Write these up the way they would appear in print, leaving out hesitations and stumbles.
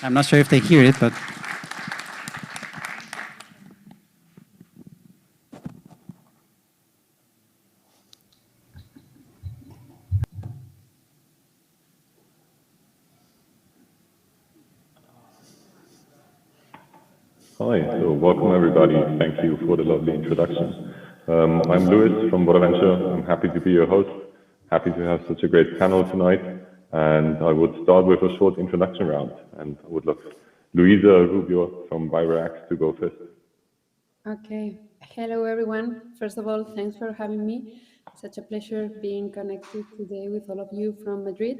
I'm not sure if they hear it, but... Hi, so welcome everybody. Thank you for the lovely introduction. I'm Luis from WhatAVenture. I'm happy to be your host. Happy to have such a great panel tonight. And I would start with a short introduction round. And I would love Luisa Rubio from Wayra to go first. Okay. Hello, everyone. First of all, thanks for having me. Such a pleasure being connected today with all of you from Madrid.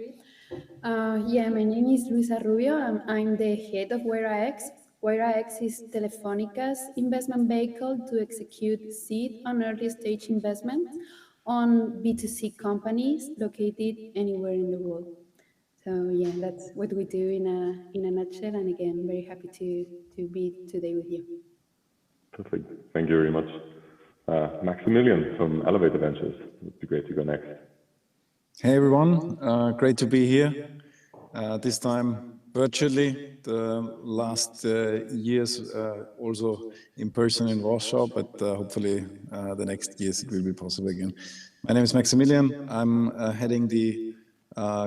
Yeah, my name is Luisa Rubio. I'm the head of Wayra. Wayra is Telefónica's investment vehicle to execute seed and early stage investments on B2C companies located anywhere in the world. So yeah, that's what we do in a nutshell. And again, very happy to be today with you. Perfect. Thank you very much. Maximilian from Elevator Ventures. It would be great to go next. Hey everyone, great to be here. This time virtually, the last years also in person in Warsaw, but hopefully the next years it will be possible again. My name is Maximilian. I'm heading the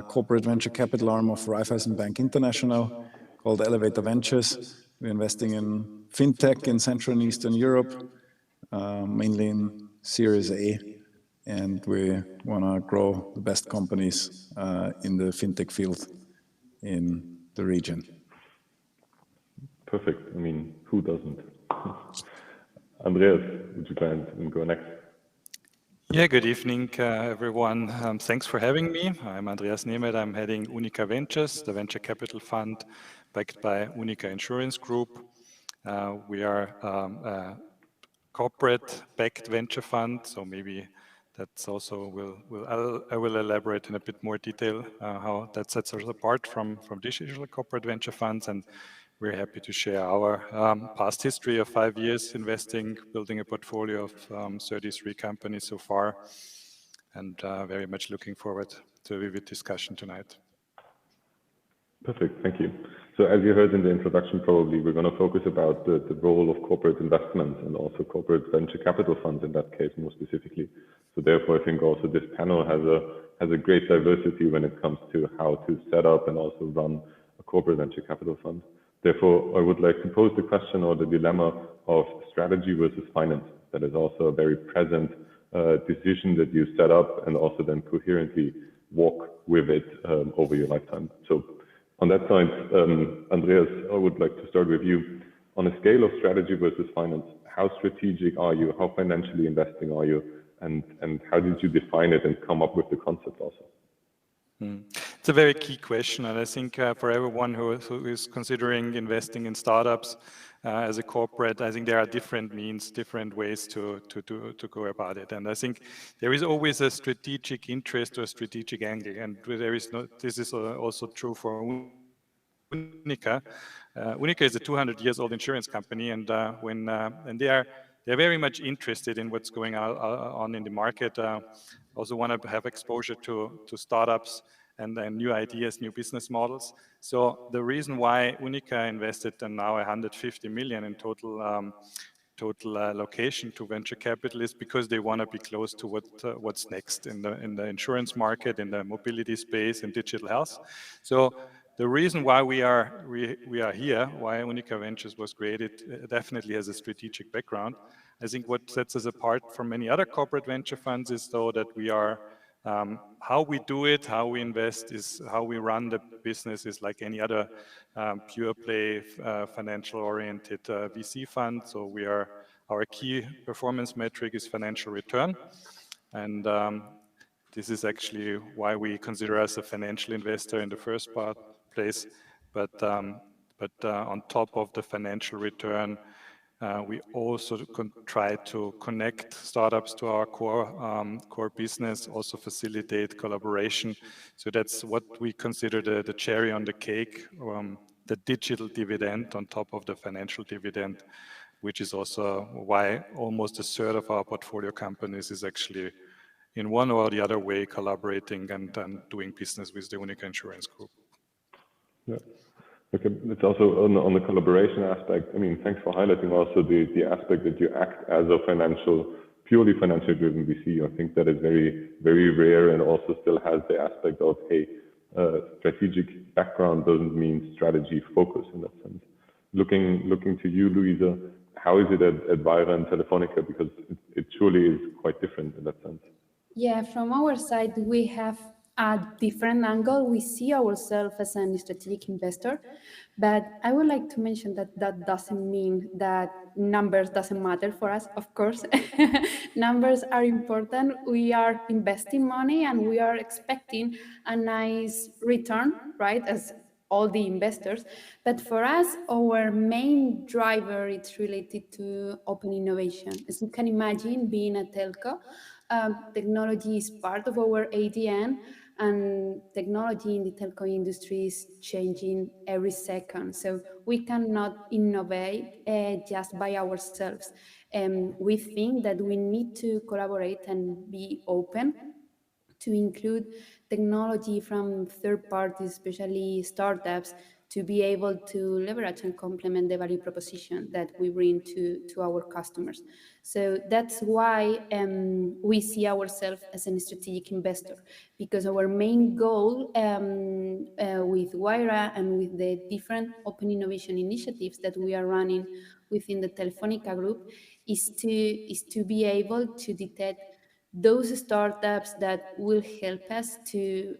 corporate venture capital arm of Raiffeisen Bank International called Elevator Ventures. We're investing in fintech in Central and Eastern Europe, mainly in Series A. And we want to grow the best companies in the fintech field in the region. Perfect. I mean, who doesn't? Andreas, would you plan to go next? Yeah, good evening, everyone. Thanks for having me. I'm Andreas Nemeth. I'm heading UNIQA Ventures, the venture capital fund backed by UNIQA Insurance Group. We are a corporate-backed venture fund, so maybe that's also I will elaborate in a bit more detail how that sets us apart from traditional corporate venture funds, and we're happy to share our past history of 5 years investing, building a portfolio of 33 companies so far, and very much looking forward to a vivid discussion tonight. Perfect, thank you. So as you heard in the introduction, probably we're going to focus about the role of corporate investment and also corporate venture capital funds in that case more specifically. So therefore, I think also this panel has a great diversity when it comes to how to set up and also run a corporate venture capital fund. Therefore, I would like to pose the question or the dilemma of strategy versus finance. That is also a very present decision that you set up and also then coherently walk with it over your lifetime. So on that side, Andreas, I would like to start with you. On a scale of strategy versus finance, how strategic are you? How financially investing are you? And how did you define it and come up with the concept also? It's a very key question, and I think for everyone who is considering investing in startups as a corporate, I think there are different means, different ways to go about it. And I think there is always a strategic interest or a strategic angle, and there is no. This is also true for UNIQA. UNIQA is a 200-year-old insurance company, and they're very much interested in what's going on in the market. Also want to have exposure to startups and new ideas, new business models. So the reason why UNIQA invested now 150 million in total allocation to venture capital is because they want to be close to what's next in the insurance market, in the mobility space, in digital health. So the reason why we are here, why UNIQA Ventures was created, definitely has a strategic background. I think what sets us apart from many other corporate venture funds is though that we are, how we do it, how we invest is how we run the business is like any other pure play financial oriented VC fund. So our key performance metric is financial return. And this is actually why we consider us a financial investor in the first place. But on top of the financial return, we also try to connect startups to our core business, also facilitate collaboration. So that's what we consider the cherry on the cake, the digital dividend on top of the financial dividend, which is also why almost a third of our portfolio companies is actually in one or the other way collaborating and doing business with the UNIQA Insurance Group. Yeah. Okay, it's also on the collaboration aspect. I mean, thanks for highlighting also the aspect that you act as a purely financial driven VC. I think that is very, very rare and also still has the aspect of a strategic background doesn't mean strategy focus in that sense. Looking to you, Luisa, how is it at Wayra and Telefónica? Because it surely is quite different in that sense. Yeah, from our side, we have a different angle. We see ourselves as a strategic investor, but I would like to mention that that doesn't mean that numbers doesn't matter for us. Of course, numbers are important. We are investing money and we are expecting a nice return, right? As all the investors. But for us, our main driver is related to open innovation. As you can imagine, being a telco, technology is part of our ADN, and technology in the telco industry is changing every second. So we cannot innovate just by ourselves. We think that we need to collaborate and be open to include technology from third parties, especially startups, to be able to leverage and complement the value proposition that we bring to our customers. So that's why we see ourselves as a strategic investor, because our main goal with Wayra and with the different open innovation initiatives that we are running within the Telefónica group is to be able to detect those startups that will help us to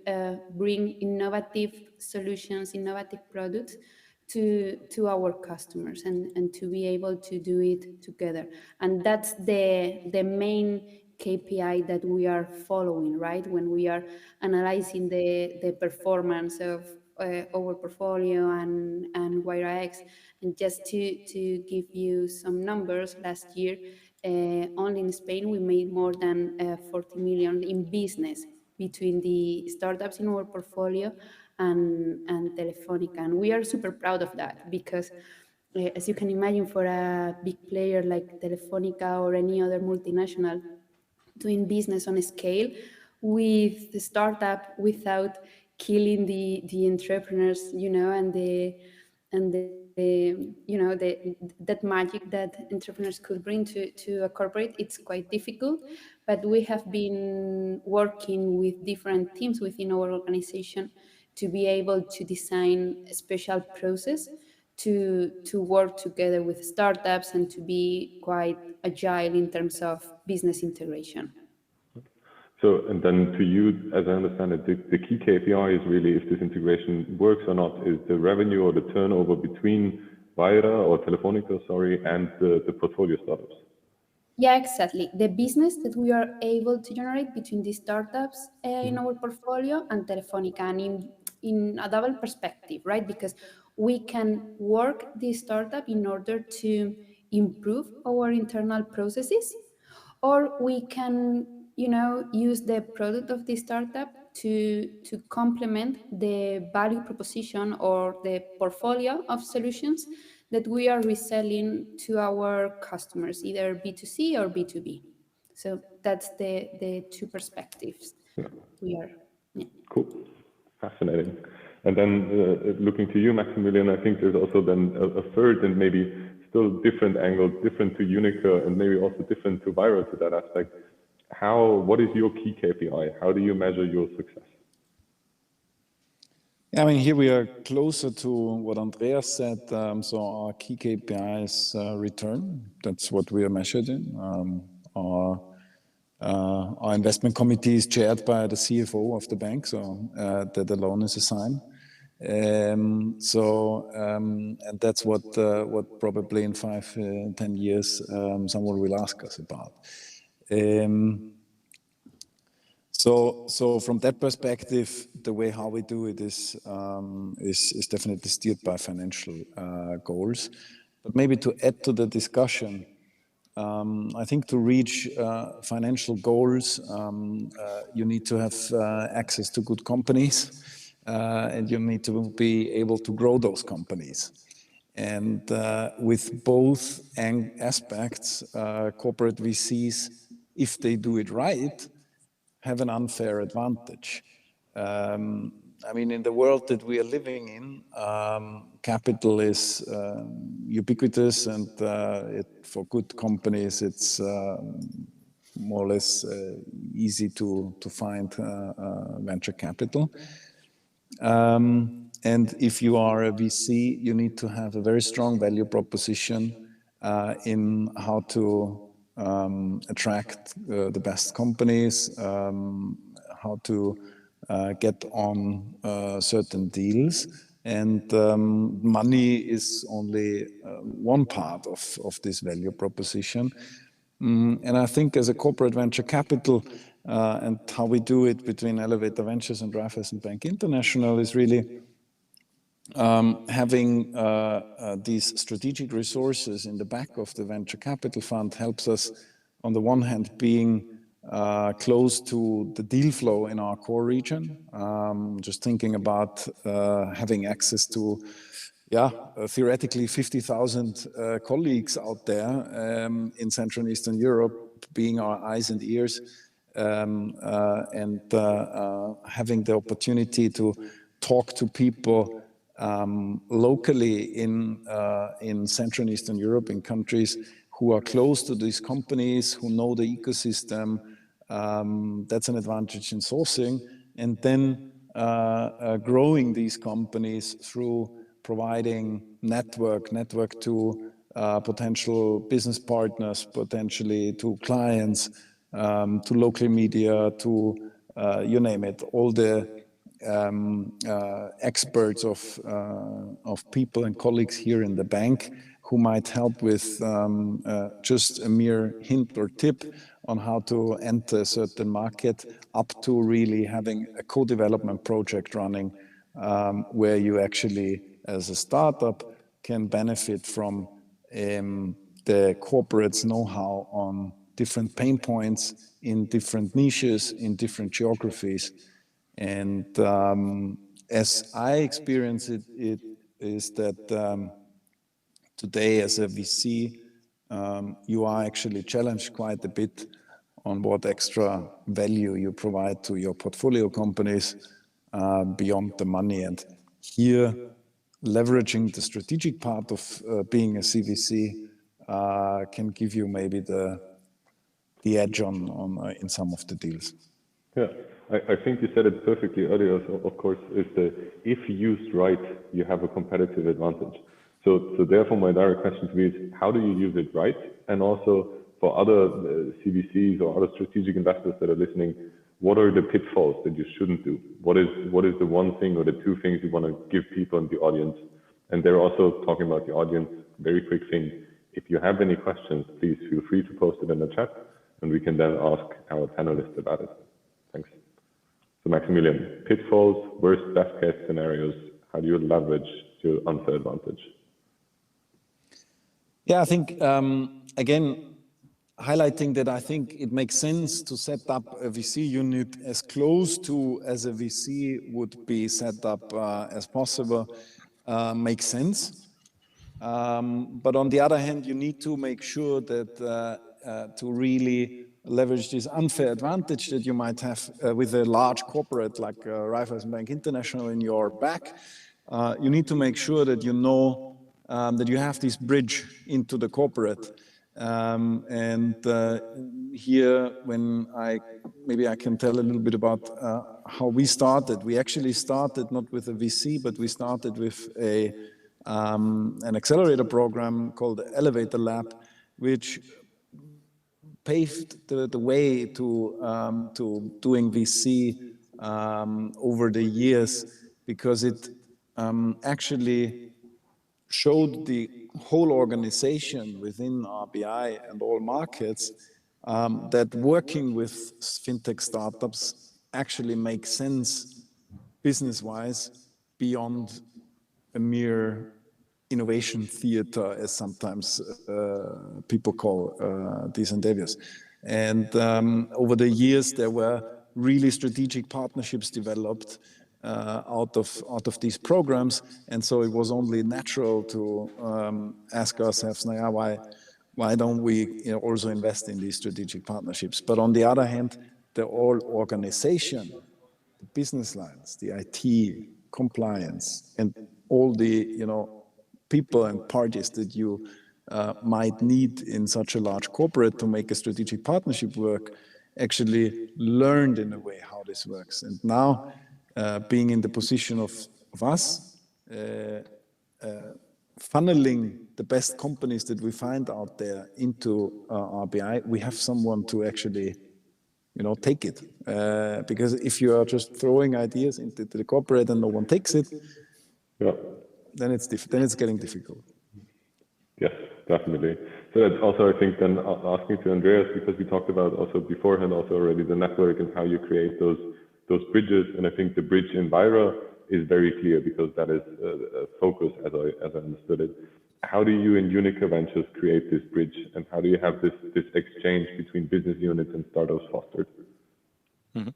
bring innovative solutions, innovative products to our customers, and to be able to do it together. And that's the main KPI that we are following, right? When we are analyzing the performance of our portfolio and Wayra X. And just to give you some numbers, last year, only in Spain, we made more than 40 million in business between the startups in our portfolio and Telefónica. And we are super proud of that because, as you can imagine, for a big player like Telefónica or any other multinational, doing business on a scale with the startup without killing the entrepreneurs, and that magic that entrepreneurs could bring to a corporate, it's quite difficult. But we have been working with different teams within our organization to be able to design a special process to work together with startups and to be quite agile in terms of business integration. So, and then to you, as I understand it, the key KPI is really if this integration works or not, is the revenue or the turnover between Wayra or Telefónica, and the portfolio startups. Yeah, exactly. The business that we are able to generate between the startups in our portfolio and Telefónica, and in a double perspective, right? Because we can work the startup in order to improve our internal processes, or we can use the product of the startup to complement the value proposition or the portfolio of solutions that we are reselling to our customers, either B2C or B2B. So that's the two perspectives we are. Yeah. Cool, fascinating. And then looking to you, Maximilian, I think there's also then a third and maybe still different angle, different to UNIQA and maybe also different to Wayra to that aspect. What is your key KPI? How do you measure your success? Yeah, I mean, here we are closer to what Andreas said. So our key KPI is return. That's what we are measured in. Our investment committee is chaired by the CFO of the bank, so that alone is a sign. And that's what probably in 5-10 years someone will ask us about. So from that perspective, the way how we do it is definitely steered by financial goals. But maybe to add to the discussion, I think to reach financial goals, you need to have access to good companies, and you need to be able to grow those companies. And with both aspects, corporate VCs, if they do it right, have an unfair advantage. I mean, in the world that we are living in, capital is ubiquitous, and for good companies, it's more or less easy to find venture capital. And if you are a VC, you need to have a very strong value proposition in how to attract the best companies, how to get on certain deals. And money is only one part of this value proposition. And I think as a corporate venture capital, and how we do it between Elevator Ventures and Raiffeisen Bank International is really having these strategic resources in the back of the venture capital fund helps us, on the one hand, being close to the deal flow in our core region. Just thinking about having access to, theoretically 50,000 colleagues out there in Central and Eastern Europe, being our eyes and ears, and having the opportunity to talk to people locally in Central and Eastern Europe, in countries who are close to these companies, who know the ecosystem. That's an advantage in sourcing. And then growing these companies through providing network to potential business partners, potentially to clients, to local media, to you name it, all the experts of people and colleagues here in the bank who might help with just a mere hint or tip on how to enter a certain market, up to really having a co-development project running where you actually, as a startup, can benefit from the corporate's know-how on different pain points in different niches, in different geographies. And as I experience it, is that today as a VC, you are actually challenged quite a bit on what extra value you provide to your portfolio companies beyond the money. And here, leveraging the strategic part of being a CVC can give you maybe the edge on in some of the deals. Yeah, I think you said it perfectly earlier. So of course, if used right, you have a competitive advantage. So therefore, my direct question to you is, how do you use it right? And also for other CVCs or other strategic investors that are listening, what are the pitfalls that you shouldn't do? What is the one thing or the two things you want to give people in the audience? And they're also talking about the audience. Very quick thing. If you have any questions, please feel free to post it in the chat, and we can then ask our panelists about it. Thanks. So Maximilian, pitfalls, worst, best case scenarios. How do you leverage your unfair advantage? Yeah, I think, again, highlighting that I think it makes sense to set up a VC unit as close to as a VC would be set up as possible makes sense. But on the other hand, you need to make sure that to really leverage this unfair advantage that you might have with a large corporate like Raiffeisen Bank International in your back, you need to make sure that you know that you have this bridge into the corporate. And here, when maybe I can tell a little bit about how we started. We actually started not with a VC, but we started with an accelerator program called the Elevator Lab, which paved the way to doing VC over the years, because it actually showed the whole organization within RBI and all markets that working with fintech startups actually makes sense business-wise beyond a mere innovation theater, as sometimes people call these endeavors. And over the years, there were really strategic partnerships developed out of these programs, and so it was only natural to ask ourselves, why don't we also invest in these strategic partnerships? But on the other hand, the whole organization the business lines, the IT, compliance, and all the people and parties that you might need in such a large corporate to make a strategic partnership work, actually learned in a way how this works. And now, being in the position of us, funneling the best companies that we find out there into RBI, we have someone to actually, take it. Because if you are just throwing ideas into the corporate and no one takes it, then it's getting difficult. Yes, definitely. So that's also, I think, then asking to Andreas, because we talked about also beforehand also already the network and how you create those bridges. And I think the bridge in Wayra is very clear because that is a focus as I understood it. How do you in UNIQA Ventures create this bridge, and how do you have this exchange between business units and startups fostered? Mm-hmm.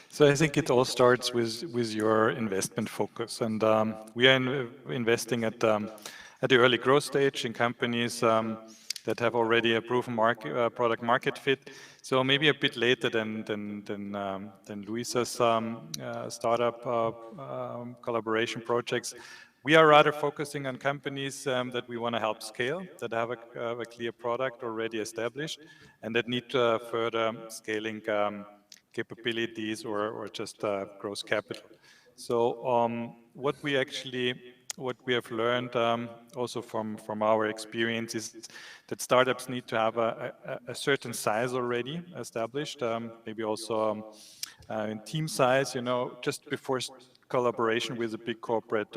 So I think it all starts with your investment focus, and we are investing at the early growth stage in companies that have already a proven product market fit. So maybe a bit later than Luisa's startup collaboration projects. We are rather focusing on companies that we want to help scale, that have a clear product already established, and that need further scaling capabilities or just growth capital. So what we have learned also from our experience is that startups need to have a certain size already established, maybe also in team size, just before collaboration with a big corporate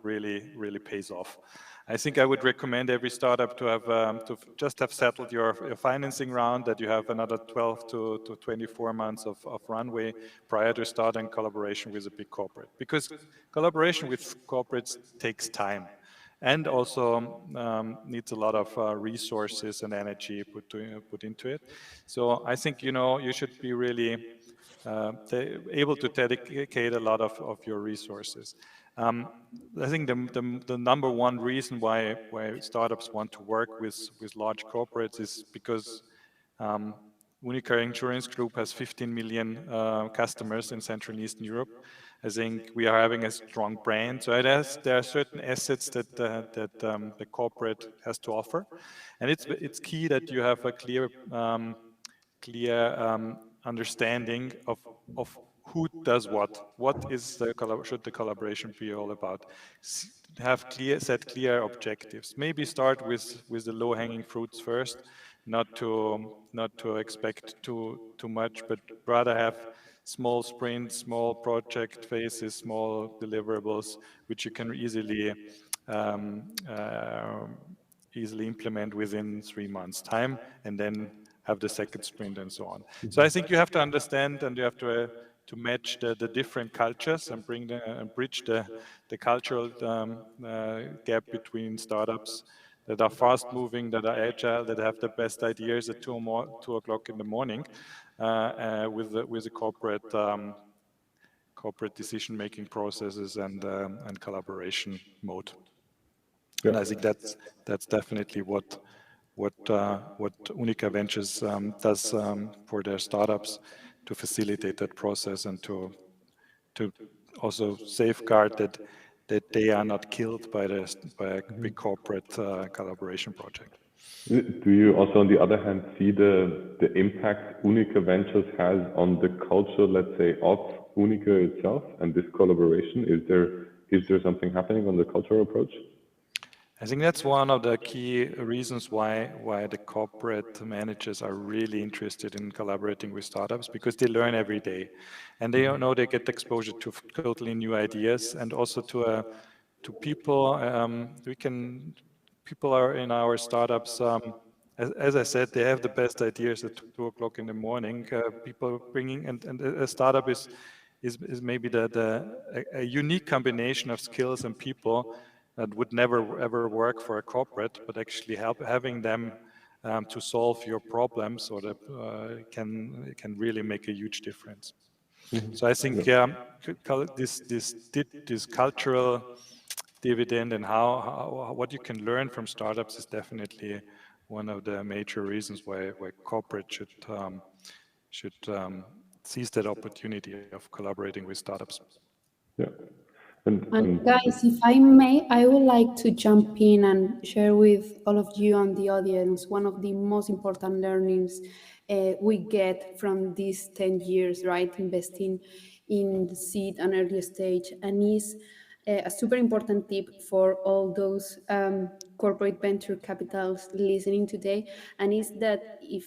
really pays off. I think I would recommend every startup to just have settled your financing round, that you have another 12 to 24 months of runway prior to starting collaboration with a big corporate. Because collaboration with corporates takes time and also needs a lot of resources and energy put into it. So I think, you should be really able to dedicate a lot of your resources. I think the number one reason why startups want to work with large corporates is because UNIQA Insurance Group has 15 million customers in Central and Eastern Europe. I think we are having a strong brand. So there are certain assets that the corporate has to offer. And it's key that you have a clear understanding of who does what. What is should the collaboration be all about? Set clear objectives. Maybe start with the low-hanging fruits first, not to expect too much, but rather have small sprints, small project phases, small deliverables, which you can easily implement within 3 months' time, and then have the second sprint and so on. So I think you have to understand, and you have to match the different cultures and bridge the cultural gap between startups that are fast moving, that are agile, that have the best ideas at 2 o'clock in the morning, with the corporate decision-making processes and collaboration mode. Yeah. And I think that's definitely what UNIQA Ventures does for their startups, to facilitate that process and to also safeguard that they are not killed by a big corporate collaboration project. Do you also, on the other hand, see the impact UNIQA Ventures has on the culture, let's say, of UNIQA itself and this collaboration? Is there something happening on the cultural approach? I think that's one of the key reasons why the corporate managers are really interested in collaborating with startups, because they learn every day, and they know they get exposure to totally new ideas, and also to people. People are in our startups. As I said, they have the best ideas at 2 o'clock in the morning. People bringing, and a startup is maybe a unique combination of skills and people that would never ever work for a corporate, but actually having them to solve your problems, or that can really make a huge difference. Mm-hmm. So I think this cultural dividend and what you can learn from startups is definitely one of the major reasons why corporate should seize that opportunity of collaborating with startups. Yeah. And guys, if I may, I would like to jump in and share with all of you on the audience one of the most important learnings we get from these 10 years, right? Investing in seed and early stage, and is a super important tip for all those corporate venture capitals listening today, and is that if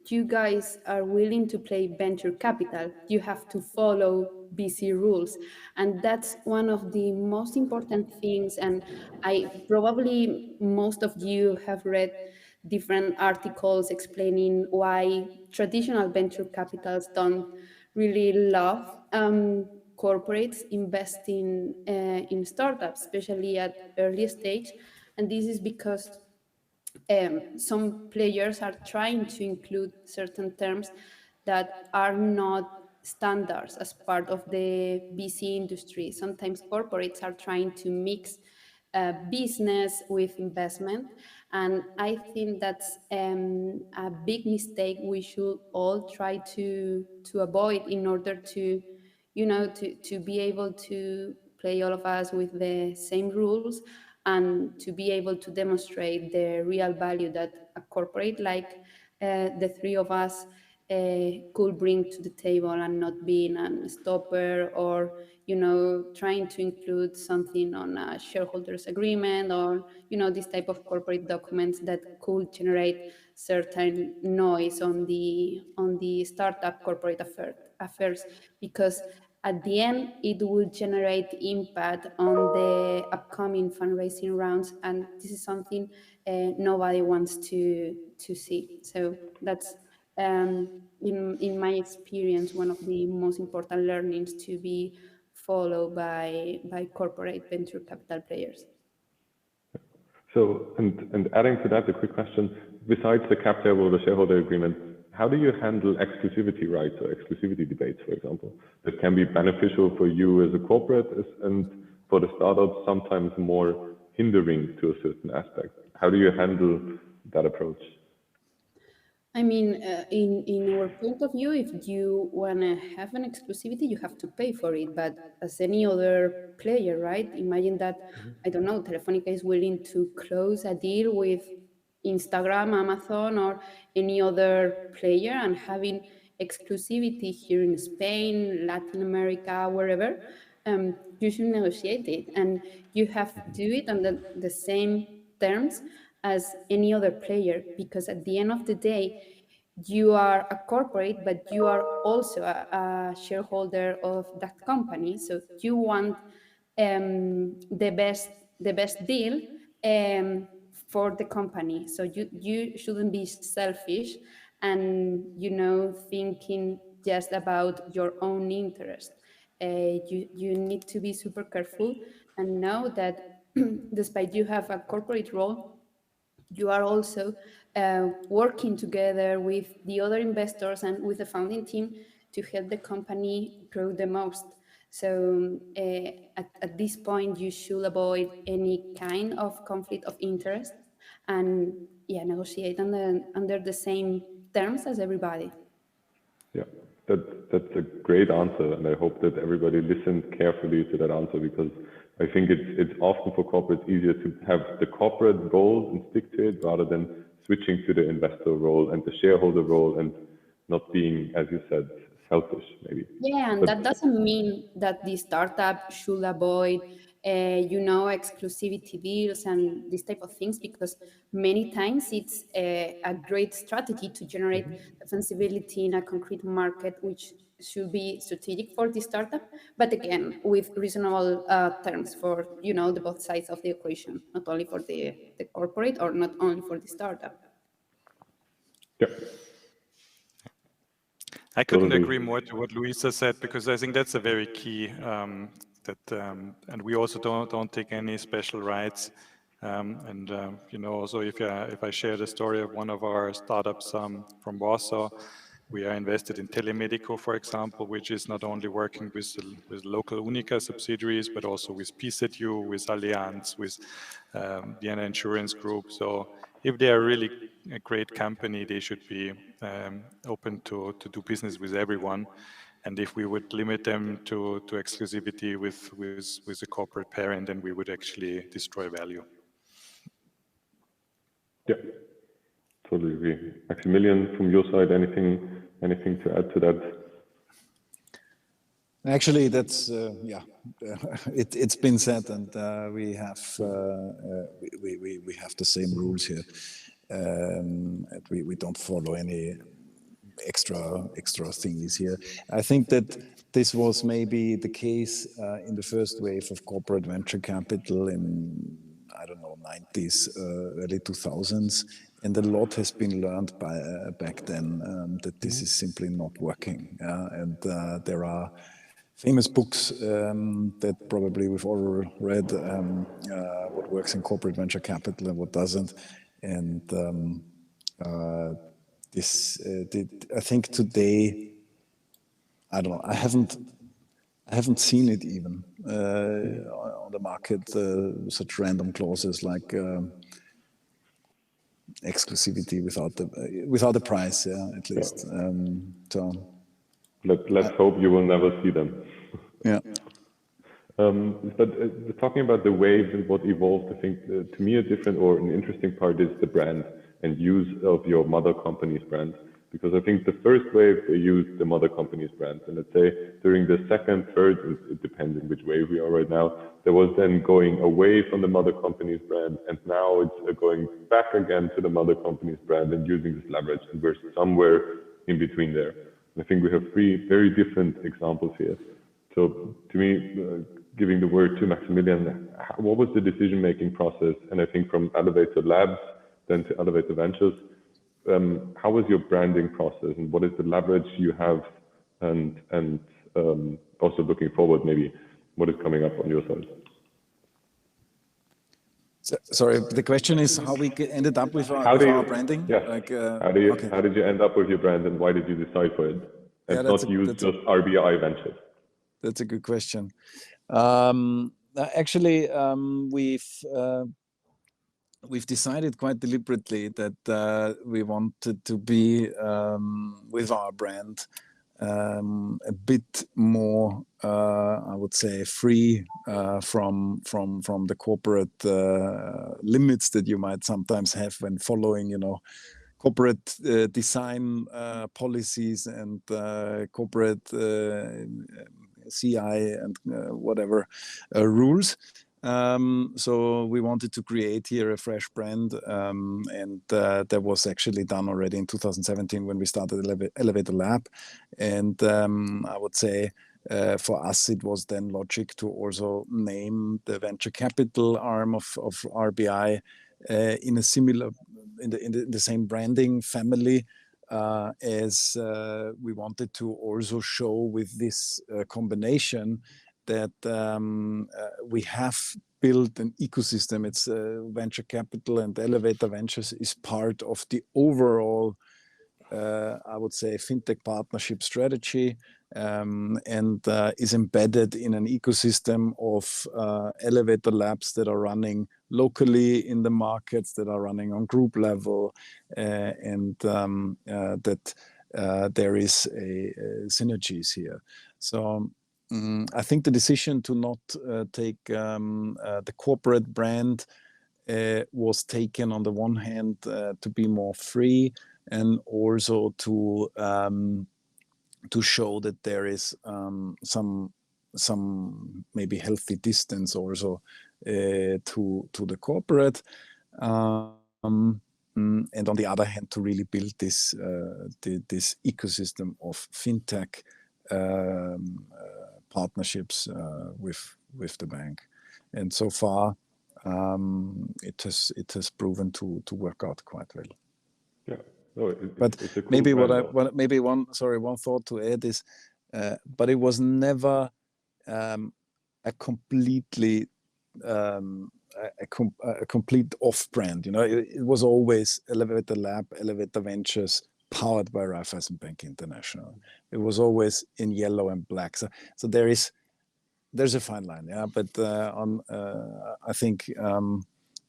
you guys are willing to play venture capital, you have to follow VC rules. And that's one of the most important things. And probably most of you have read different articles explaining why traditional venture capitals don't really love corporates investing in startups, especially at early stage. And this is because some players are trying to include certain terms that are not standards as part of the VC industry. Sometimes corporates are trying to mix business with investment, and I think that's a big mistake we should all try to avoid in order to, to be able to play all of us with the same rules and to be able to demonstrate the real value that a corporate like the three of us could bring to the table, and not being a stopper or trying to include something on a shareholders agreement, or this type of corporate documents that could generate certain noise on the startup corporate affairs, because at the end, it will generate impact on the upcoming fundraising rounds, and this is something nobody wants to see. So that's, in my experience, one of the most important learnings to be followed by corporate venture capital players. So, and adding to that, a quick question: besides the cap table or the shareholder agreement, how do you handle exclusivity rights or exclusivity debates, for example, that can be beneficial for you as a corporate and for the startups sometimes more hindering to a certain aspect? How do you handle that approach? I mean, in our point of view, if you want to have an exclusivity, you have to pay for it. But as any other player, right? Imagine that, I don't know, Telefónica is willing to close a deal with Instagram, Amazon, or any other player, and having exclusivity here in Spain, Latin America, wherever. You should negotiate it, and you have to do it on the same terms as any other player, because at the end of the day, you are a corporate, but you are also a shareholder of that company. So you want the best deal for the company. So you shouldn't be selfish and thinking just about your own interest. You need to be super careful and know that despite you have a corporate role, you are also working together with the other investors and with the founding team to help the company grow the most. So at this point, you should avoid any kind of conflict of interest and negotiate under the same terms as everybody. Yeah, that's a great answer, and I hope that everybody listened carefully to that answer, because I think it's often for corporates easier to have the corporate goals and stick to it rather than switching to the investor role and the shareholder role and not being, as you said, selfish maybe. Yeah, and that doesn't mean that the startup should avoid exclusivity deals and this type of things, because many times it's a great strategy to generate defensibility in a concrete market, which should be strategic for the startup, but again, with reasonable terms for, the both sides of the equation, not only for the corporate or not only for the startup. Yeah. I couldn't agree more to what Luisa said, because I think that's a very key, and we also don't take any special rights. Also if I share the story of one of our startups from Warsaw, we are invested in Telemedico, for example, which is not only working with local UNIQA subsidiaries, but also with PZU, with Allianz, with Vienna Insurance Group. So if they are really a great company, they should be open to do business with everyone. And if we would limit them to exclusivity with a corporate parent, then we would actually destroy value. Yeah, totally agree. Maximilian, from your side, anything to add to that? Actually, that's it's been said, and we have the same rules here. We don't follow any extra thingies here. I think that this was maybe the case in the first wave of corporate venture capital in, I don't know, 90s, early 2000s, and a lot has been learned back then that this is simply not working. And there are famous books that probably we've all read, what works in corporate venture capital and what doesn't. And I think today, I don't know, I haven't seen it even on the market, such random clauses like exclusivity without the price, at least. So let's hope you will never see them. Yeah. But talking about the waves and what evolved, I think to me a different or an interesting part is the brand and use of your mother company's brand. Because I think the first wave, they used the mother company's brand. And let's say during the second, third, it depends on which wave we are right now, there was then going away from the mother company's brand. And now it's going back again to the mother company's brand and using this leverage. And we're somewhere in between there. And I think we have three very different examples here. So to me, giving the word to Maximilian, what was the decision-making process? And I think from Elevator Labs, then to Elevator Ventures, how was your branding process and what is the leverage you have? And also looking forward, maybe what is coming up on your side? Sorry, the question is how we ended up with our branding? Yeah. How did you end up with your brand and why did you decide for it? And not use just RBI Ventures? That's a good question. Actually, we've decided quite deliberately that we wanted to be with our brand a bit more, I would say, free from the corporate limits that you might sometimes have when following, corporate design policies and corporate CI and whatever rules. So we wanted to create here a fresh brand, and that was actually done already in 2017 when we started Elevator Lab. And I would say for us it was then logic to also name the venture capital arm of RBI in a similar, in the same branding family. As we wanted to also show with this combination that we have built an ecosystem. It's venture capital, and Elevator Ventures is part of the overall, I would say, fintech partnership strategy, and is embedded in an ecosystem of elevator labs that are running locally in the markets, that are running on group level, and that there is a synergies here. So I think the decision to not take the corporate brand was taken on the one hand to be more free, and also to show that there is some maybe healthy distance also to the corporate, and on the other hand to really build this this ecosystem of fintech partnerships with the bank. And so far it has proven to work out quite well. Yeah. No, but it's a cool maybe brand. one thought to add is, but it was never a completely a complete off brand. It was always Elevator Lab, Elevator Ventures, powered by Raiffeisen Bank International. It was always in yellow and black. So there's a fine line, yeah. But I think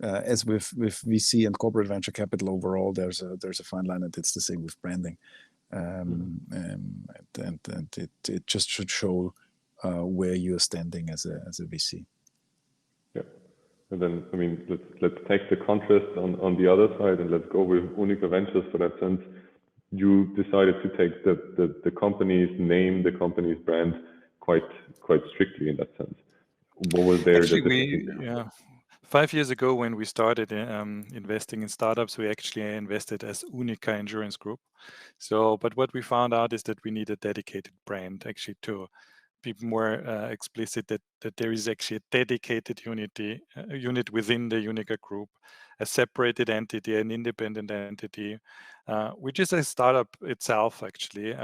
as with VC and corporate venture capital overall, there's a fine line, and it's the same with branding. And it just should show where you're standing as a VC. Yeah, and then I mean let's take the contrast on the other side, and let's go with UNIQA Ventures for that sense. You decided to take the company's name, the company's brand, quite strictly in that sense. What was there? Actually, 5 years ago, when we started investing in startups, we actually invested as UNIQA Insurance Group. So, but what we found out is that we need a dedicated brand, actually, to be more explicit, that there is actually a dedicated unit within the UNIQA Group, a separated entity, an independent entity, which is a startup itself, actually,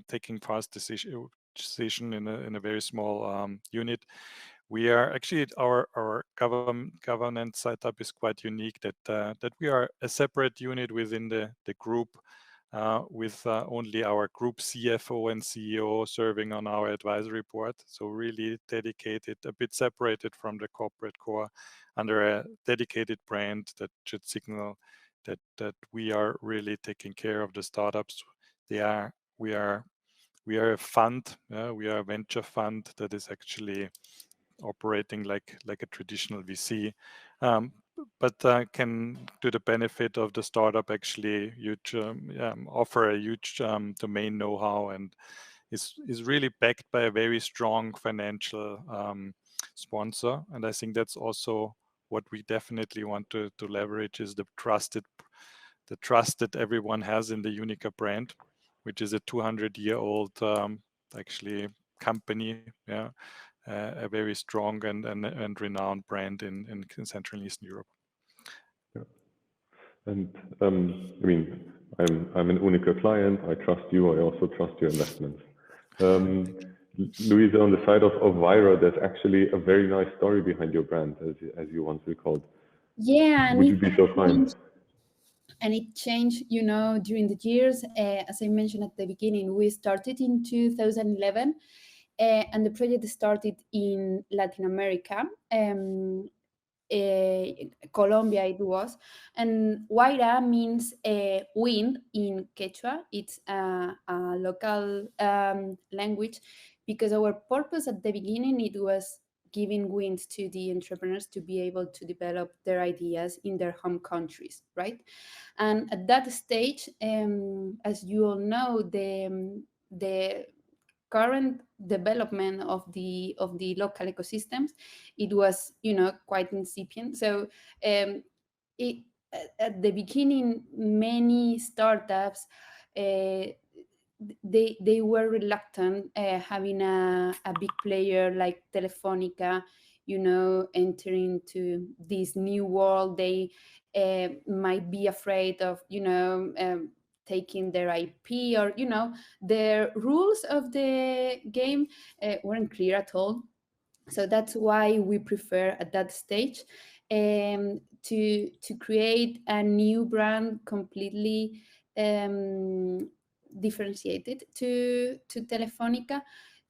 taking fast decision in a very small unit. We are actually, our governance setup is quite unique, that we are a separate unit within the group, with only our group CFO and CEO serving on our advisory board. So really dedicated, a bit separated from the corporate core, under a dedicated brand that should signal that we are really taking care of the startups. We are a fund, we are a venture fund that is actually operating like a traditional VC, but can, to the benefit of the startup, actually offer a huge domain know-how, and is really backed by a very strong financial sponsor. And I think that's also what we definitely want to leverage, is the trust that everyone has in the UNIQA brand, which is a 200-year-old actually company, a very strong and renowned brand in Central and Eastern Europe. Yeah. And I mean, I'm an UNIQA client. I trust you. I also trust your investments. Luisa, on the side of Wayra, there's actually a very nice story behind your brand, as you once recalled. Yeah, would you be so kind? And it changed, during the years. As I mentioned at the beginning, we started in 2011. And the project started in Latin America, Colombia it was. And Wayra means wind in Quechua. It's a local language, because our purpose at the beginning, it was giving wind to the entrepreneurs to be able to develop their ideas in their home countries, right? And at that stage, as you all know, the current development of the local ecosystems, it was quite incipient. So at the beginning, many startups, they were reluctant having a big player like Telefónica entering to this new world. They might be afraid of taking their IP, or the rules of the game weren't clear at all. So that's why we prefer at that stage to create a new brand, completely differentiated to Telefónica,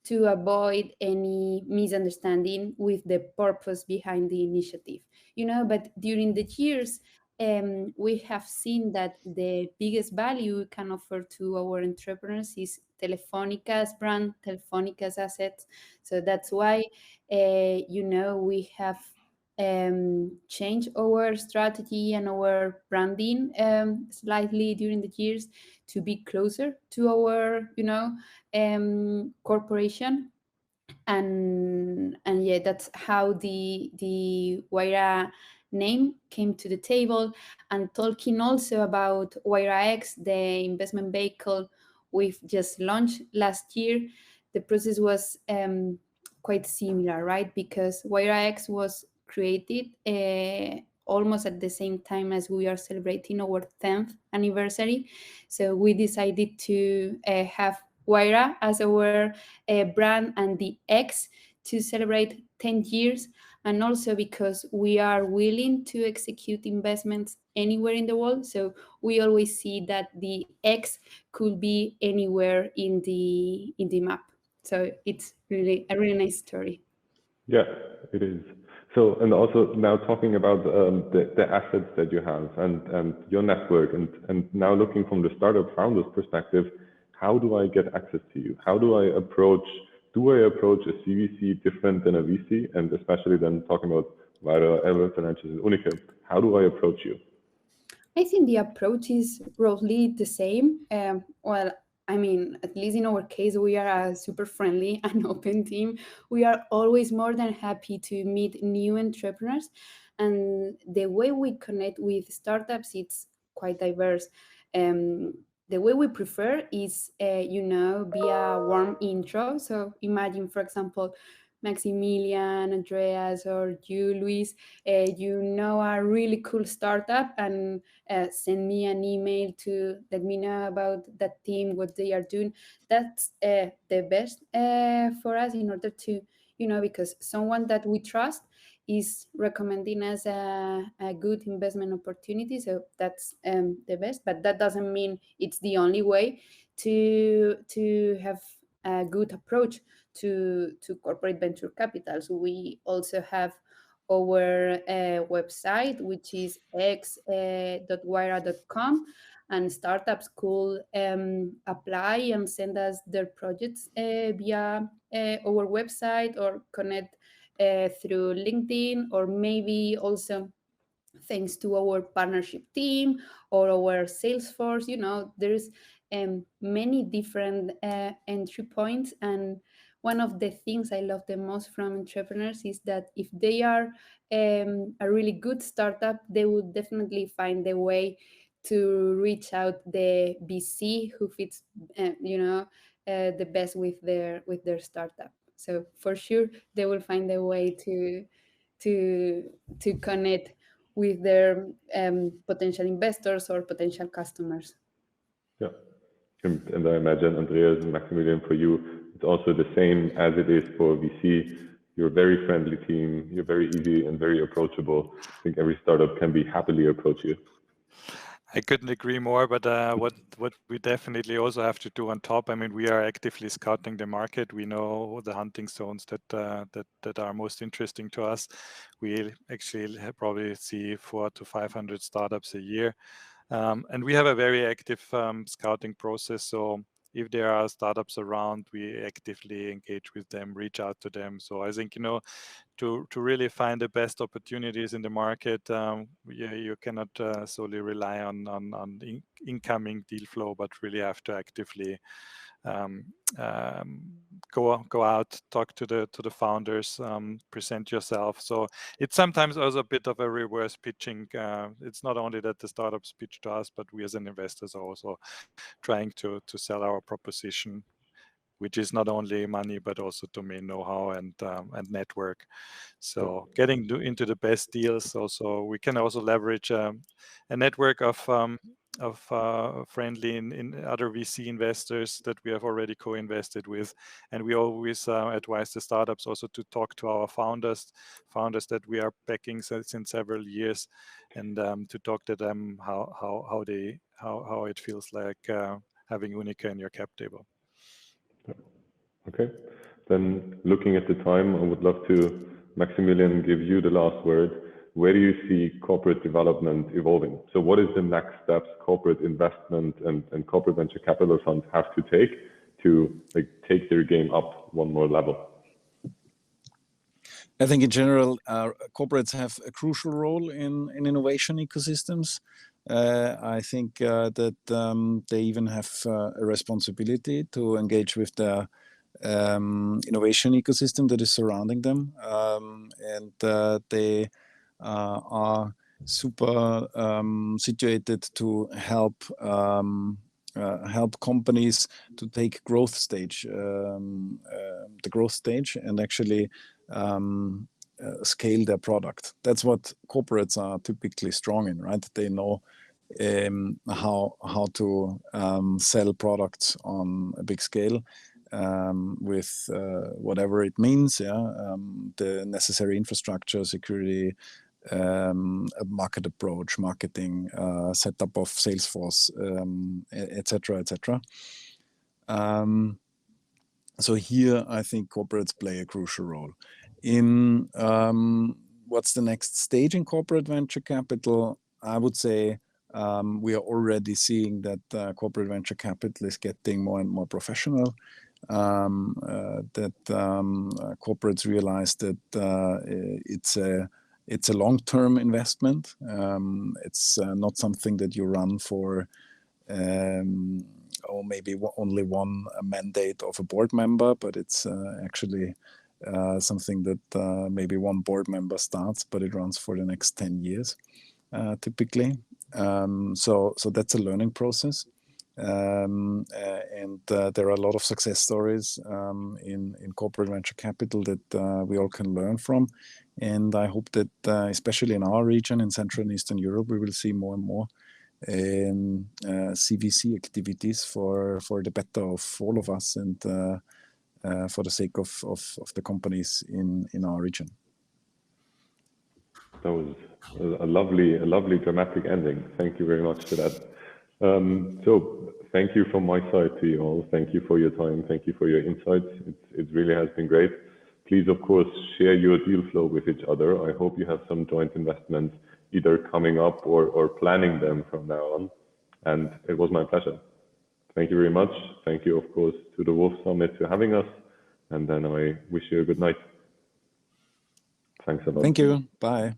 to avoid any misunderstanding with the purpose behind the initiative. But during the years, we have seen that the biggest value we can offer to our entrepreneurs is Telefónica's brand, Telefónica's assets. So that's why, we have changed our strategy and our branding slightly during the years, to be closer to our, corporation. And yeah, that's how the Wayra name came to the table. And talking also about Wayra X, the investment vehicle we've just launched last year, the process was quite similar, right? Because Wayra X was created almost at the same time as we are celebrating our 10th anniversary. So we decided to have Wayra as our brand, and the X to celebrate 10 years. And also because we are willing to execute investments anywhere in the world. So we always see that the X could be anywhere in the map. So it's really a really nice story. Yeah, it is. So, and also now talking about the assets that you have and your network, and now looking from the startup founder's perspective, how do I get access to you? How do I approach a CVC different than a VC? And especially then talking about Wayra, Financials, and UNIQA, how do I approach you? I think the approach is roughly the same. Well, I mean, at least in our case, we are a super friendly and open team. We are always more than happy to meet new entrepreneurs. And the way we connect with startups, it's quite diverse. The way we prefer is, via warm intro. So imagine, for example, Maximilian, Andreas, or you, Luis, a really cool startup, and send me an email to let me know about that team, what they are doing. That's the best for us in order to, because someone that we trust is recommending us a good investment opportunity. So that's the best, but that doesn't mean it's the only way to have a good approach to corporate venture capital. So we also have our website, which is x.wayra.com, and startups could apply and send us their projects via our website, or connect through LinkedIn, or maybe also thanks to our partnership team or our sales force. There's many different entry points. And one of the things I love the most from entrepreneurs is that if they are a really good startup, they will definitely find a way to reach out the VC who fits, the best with their startup. So for sure, they will find a way to connect with their potential investors or potential customers. Yeah, and I imagine, Andreas and Maximilian, for you, it's also the same as it is for VC. You're a very friendly team. You're very easy and very approachable. I think every startup can be happily approach you. I couldn't agree more, but what we definitely also have to do on top, I mean, we are actively scouting the market. We know the hunting zones that are most interesting to us. We actually probably see 400 to 500 startups a year. And we have a very active scouting process. So if there are startups around, we actively engage with them, reach out to them. So I think, to really find the best opportunities in the market, you cannot solely rely on incoming deal flow, but really have to actively go out, talk to the founders, present yourself. So it's sometimes also a bit of a reverse pitching. It's not only that the startups pitch to us, but we as an investors are also trying to sell our proposition, which is not only money, but also domain know-how and network. So getting into the best deals. Also, we can also leverage a network of friendly in other VC investors that we have already co-invested with, and we always advise the startups also to talk to our founders that we are backing since several years, and to talk to them how it feels like having UNIQA in your cap table. Okay, then looking at the time, I would love to, Maximilian, give you the last word. Where do you see corporate development evolving? So what is the next steps corporate investment and corporate venture capital funds have to take take their game up one more level? I think in general, corporates have a crucial role in innovation ecosystems. I think that they even have a responsibility to engage with the innovation ecosystem that is surrounding them, and they are super situated to help companies to take the growth stage, and actually scale their product. That's what corporates are typically strong in, right? They know how to sell products on a big scale, with whatever it means, the necessary infrastructure, security, a market approach, marketing, setup of sales force, etc., etc. So here, I think corporates play a crucial role in what's the next stage in corporate venture capital? I would say we are already seeing that corporate venture capital is getting more and more professional. That corporates realize that it's a long-term investment. It's not something that you run for or maybe only one mandate of a board member, but it's actually something that maybe one board member starts, but it runs for the next 10 years, typically. So that's a learning process. And there are a lot of success stories in corporate venture capital that we all can learn from. And I hope that, especially in our region, in Central and Eastern Europe, we will see more and more CVC activities for the better of all of us and for the sake of the companies in our region. That was a lovely dramatic ending. Thank you very much for that. So thank you from my side to you all. Thank you for your time. Thank you for your insights. It really has been great. Please, of course, share your deal flow with each other. I hope you have some joint investments either coming up or planning them from now on. And it was my pleasure. Thank you very much. Thank you, of course, to the Wolf Summit for having us. And then I wish you a good night. Thanks a lot. Thank you. Bye.